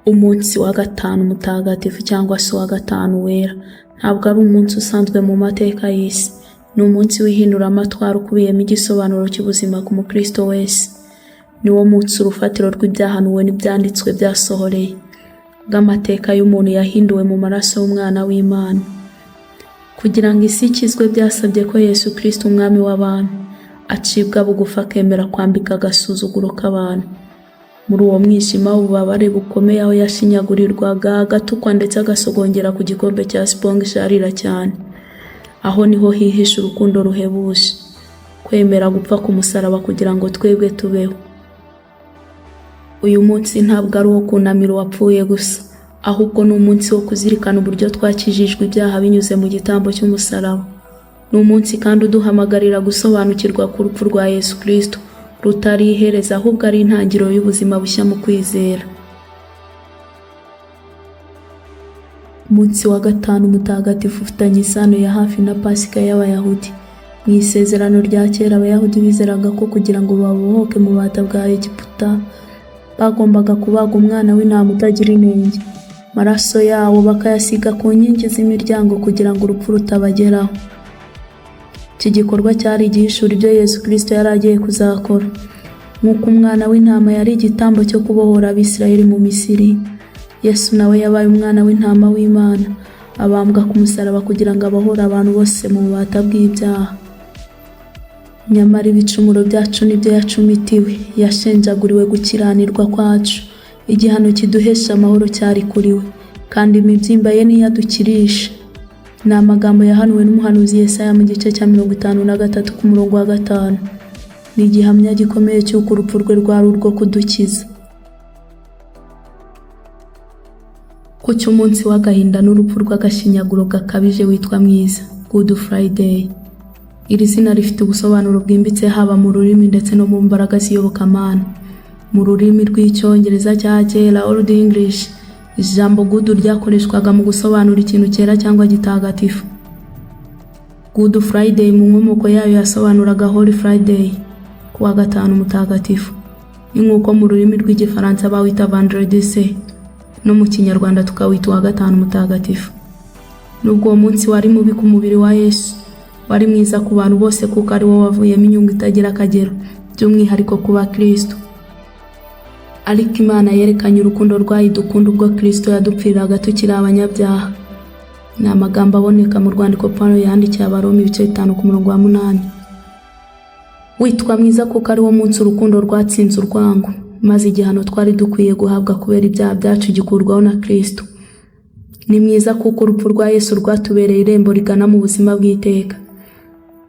Umunsi wa gatanu mutagatifu cyangwa se wa gatanu wera ntabwo ari umunsi usanzwe mu mateka y'isi. Ni umunsi w'ihinduramatwara ukubiyemo igisobanuro cy'ubuzima ku mukristo wese. Ni wo munsi urufatiro rw'ibyahanuwe n'ibyanditswe byasohoreye, bw'amateka y'umuntu yahinduwe mu maraso y'umwana w'Imana. Kugira ngo isi ikizwe byasabye ko Yesu Kristo umwami w'abantu acibwa bugufi akemera kwambika agasuzuguro k'abantu. Muri uwo mwijima w'ububabare bukomeye aho yashinyagurirwaga, agatukwa ndetse agasogongera ku gikombe cya sponge isharira cyane, aho niho hihishe urukundo ruhebuje, kwemera gupfa ku musaraba kugira ngo twebwe tubeho. Uyu munsi ntabwo ari uwo kunamira uwapfuye gusa, ahubwo ni umunsi wo kuzirikana uburyo twakijijwe ibyaha binyuze mu gitambo cy'umusaraba. Ni umunsi kandi uduhamagarira gusobanukirwa ku rupfu rwa Yesu Kristo rutari iherezo, ahubwo ari intangiriro y'ubuzima bushya mu kwizera. Umunsi wa gatanu mutagatifu ufitanye isano ya hafi na Pasika y'Abayahudi. Mu isezerano rya kera Abayahudi bizeraga ko kugira ngo babohoke mu bubata bwa Egiputa bagombaga kubaga umwana w'intama utagira inenge, amaraso yawo bakayasiga ku nkingi z'imiryango kugira ngo urupfu rutabageraho. Iki gikorwa cyari igihishura ibyo Yesu Kristo yari agiye kuzakora. Nk'uko umwana w'intama yari igitambo cyo kubohora Abisirayeli mu Misiri, Yesu nawe yabaye umwana w'intama w'Imana, abambwa ku musaraba kugira ngo abohore abantu bose mu bubata bw'ibyaha. Nyamara ibicumuro byacu nibyo yacumitiwe, yashenjaguriwe gukiranirwa kwacu. Igihano kiduhesha amahoro cyari kuri we, kandi imibyimba ye niyo adukirisha. Ni amagambo yahanuwe n'umuhanuzi Yesaya mu gice cya 53 ku murongo wa 5. Ni igihamya gikomeye cy'uko urupfu rwe rwari urwo kudukiza. Ku cy'umunsi w'agahinda n'urupfu rw'agashinyaguro gakabije witwa mwiza, Good Friday. Iri zina rifite ubusobanuro bwimbitse haba mu rurimi ndetse no mu mbaraga z'iyobokamana. Mu rurimi rw'Icyongereza cya kera Old English, ijambo good ryakoreshwaga mu gusobanura ikintu cyera cyangwa gitagatifu. Good Friday mu nkomoko yayo yasobanuraga Holy Friday, kuwa gatanu mutagatifu. Nk'uko mu rurimi rw'Igifaransa bawita Vendredi Saint, no mu Kinyarwanda tukawita uwa gatanu mutagatifu. Nubwo uwo munsi wari mubi ku mubiri wa Yesu, wari mwiza ku bantu bose kuko ari wo wavuyemo inyungu itagira akagero, by'umwihariko ku bakristo. Ariko Imana yerekanye urukundo rwayo dukunda ubwo Kristo yadupfiraga tukiri abanyabyaha. Ni amagambo aboneka mu rwandiko Pawulo yandikiye Abaroma ibice 5 ku murongo wa 8. Witwa mwiza kuko ari wo munsi urukundo rwatsinze urwango, maze igihano twari dukwiye guhabwa kubera ibyaha byacu gikurwaho na Kristo. Ni mwiza kuko urupfu rwa Yesu rwatubereye irembo rigana mu buzima bw'iteka.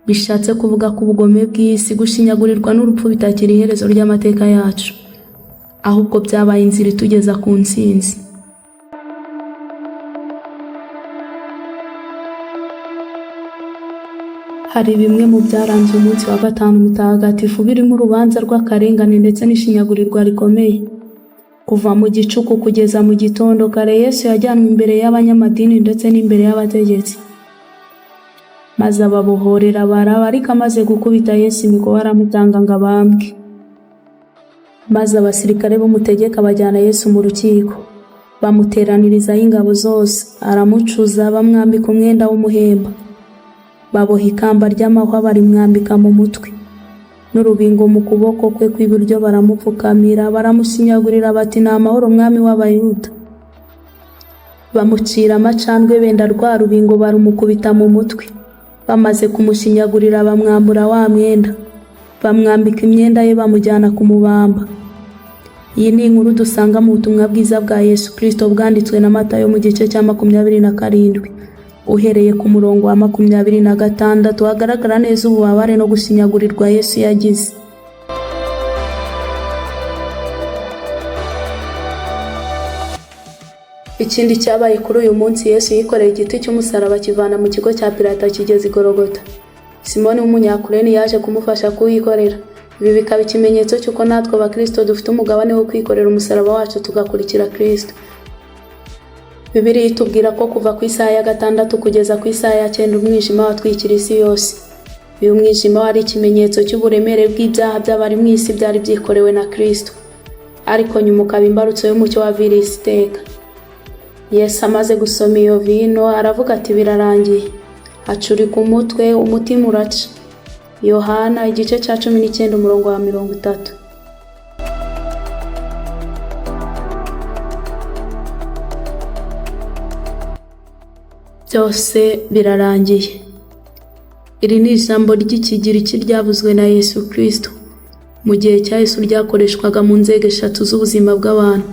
Bishatse kuvuga ko ubugome bw'isi, gushinyagurirwa n'urupfu bitakiri iherezo ry'amateka yacu, ahubwo byabaye inzira itugeza ku ntsinzi. Hari bimwe mu byaranze umunsi wa gatanu mutagatifu birimo urubanza rw'akarengane ndetse n'ishinyagurirwa rikomeye. Kuva mu gicuku kugeza mu gitondo kare, Yesu yajyanwe imbere y'abanyamadini ndetse n'imbere y'abategetsi, maze ababohorera barabarika, amaze gukubita Yesu imiko baramutanga ngo abambwe. Maze abasirikare b'umutegeka bajyana Yesu mu rukiko, bamuteranirizaho ingabo zose, aramucuza bamwambika umwenda w'umuhemba, baboha ikamba ry'amahwa barimwambika mu mutwe, n'urubingo mu kuboko kwe kw'iburyo baramupfukamira, baramushinyagurira bati ni amahoro mwami w'Abayuda. Bamucira amacandwe benda rwa rubingo barumukubita mu mutwe. Bamaze kumushinyagurira bamwambura wa mwenda, bamwambika imyenda ye bamujyana kumubamba. Iyi ni inkuru dusanga mu butumwa bwiza bwa Yesu Kristo bwanditswe na Matayo mu gice cya 27, uhereye ku murongo wa 26. Hagaragara neza ububabare no gushinyagurirwa Yesu yagize. Ikindi cyabaye kuri uyu munsi, Yesu yikoreye igiti cy'umusaraba kivana mu kigo cya Pilato kigeze i Golgotha. Simoni w'Umunyakureni yaje kumufasha kuwikorera. Ibi bikaba ikimenyetso cy'uko natwe abakristo dufite umugabane wo kwikorera umusaraba wacu tugakurikira Kristo. Bibiliya itubwira ko kuva ku isaha ya 6 kugeza ku isaha ya 9 umwijima watwikira isi yose. Uyu mwijima wari ikimenyetso cy'uburemere bw'ibyaha by'abari mu isi byari byikorewe na Kristo. ariko nyuma ukaba imbarutso y'umucyo wa virisi iteka. Yesu amaze gusoma iyo vino aravuga ati birarangiye, acurika umutwe, umutima uraca. Yohana igice cya 19 umurongo wa 30. Byose birarangiye. Iri ni ijambo ry'ikigiriki ryavuzwe na Yesu Kristo mu gihe cya Yesu ryakoreshwaga mu nzego 3 z'ubuzima bw'abantu,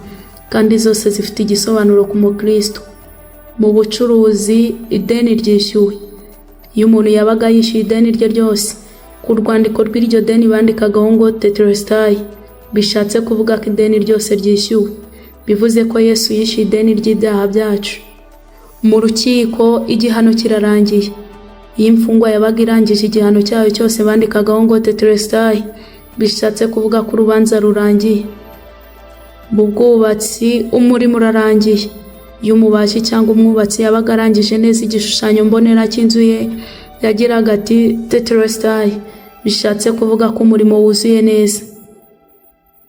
kandi zose zifite igisobanuro ku Mukristo. Mu bucuruzi, ideni ryishyuwe. Iyo umuntu yabaga yishyuye ideni rye ryose, ku rwandiko rw'iryo deni bandikagaho ngo tetelestai, bishatse kuvuga ko ideni ryose ryishyuwe, bivuze ko Yesu yishyuye ideni ry'ibyaha byacu. Mu rukiko, igihano kirarangiye. Iyo imfungwa yabaga irangije igihano cyayo cyose bandikagaho ngo tetelestai, bishatse kuvuga ko urubanza rurangiye. Mu bwubatsi, umurimo urarangiye. Iyo umubaji cyangwa umwubatsi yabaga arangije neza igishushanyo mbonera cy'inzu ye, yagiraga ati tetelestai, bishatse kuvuga ko umurimo wuzuye neza.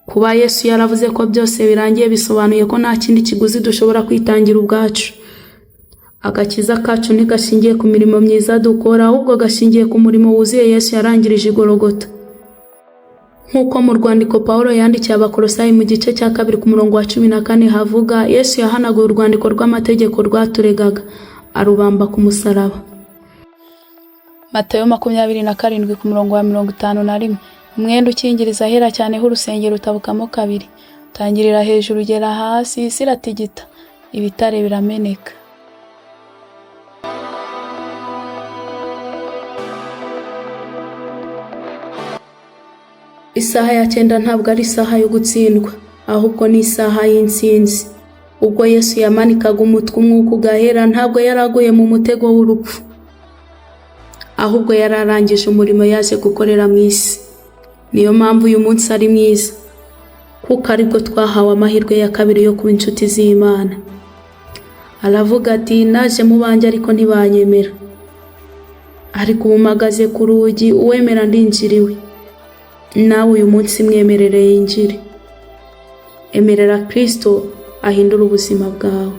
Kuba Yesu yaravuze ko byose birangiye bisobanuye ko nta kindi kiguzi dushobora kwitangira ubwacu. Agakiza kacu ntigashingiye ku mirimo myiza dukora, ahubwo gashingiye ku murimo wuzuye Yesu yarangirije i Gologota. Nk'uko mu rwandiko Pawulo yandikiye Abakolosayi mu gice cya 2 ku murongo wa 14 havuga, Yesu yahanaguye urwandiko rw'amategeko rwaturegaga, arubamba ku musaraba. Matayo 27 ku murongo wa 51. Umwenda ukingiriza ahera cyane h'urusengero utabukamo 2, utangirira hejuru ugera hasi, isi iratigita, ibitare birameneka. Isaha ya 9 ntabwo ari isaha yo gutsindwa, ahubwo ni isaha y'intsinzi. Ubwo Yesu yamanikaga umutwe umwuka ugahera, ntabwo yaraguye mu mutego w'urupfu, ahubwo yararangije umurimo yaje gukorera mu isi. Niyo mpamvu uyu munsi ari mwiza, kuko aribwo twahawe amahirwe ya kabiri yo kuba inshuti z'Imana. Aravuga ati naje mu banjye ariko ntibanyemera, ariko ubu mpagaze ku rugi, uwemera ndinjiriwe. Nawe uyu munsi mwemerere yinjire. Emerera Kristo ahindura ubuzima bwawe.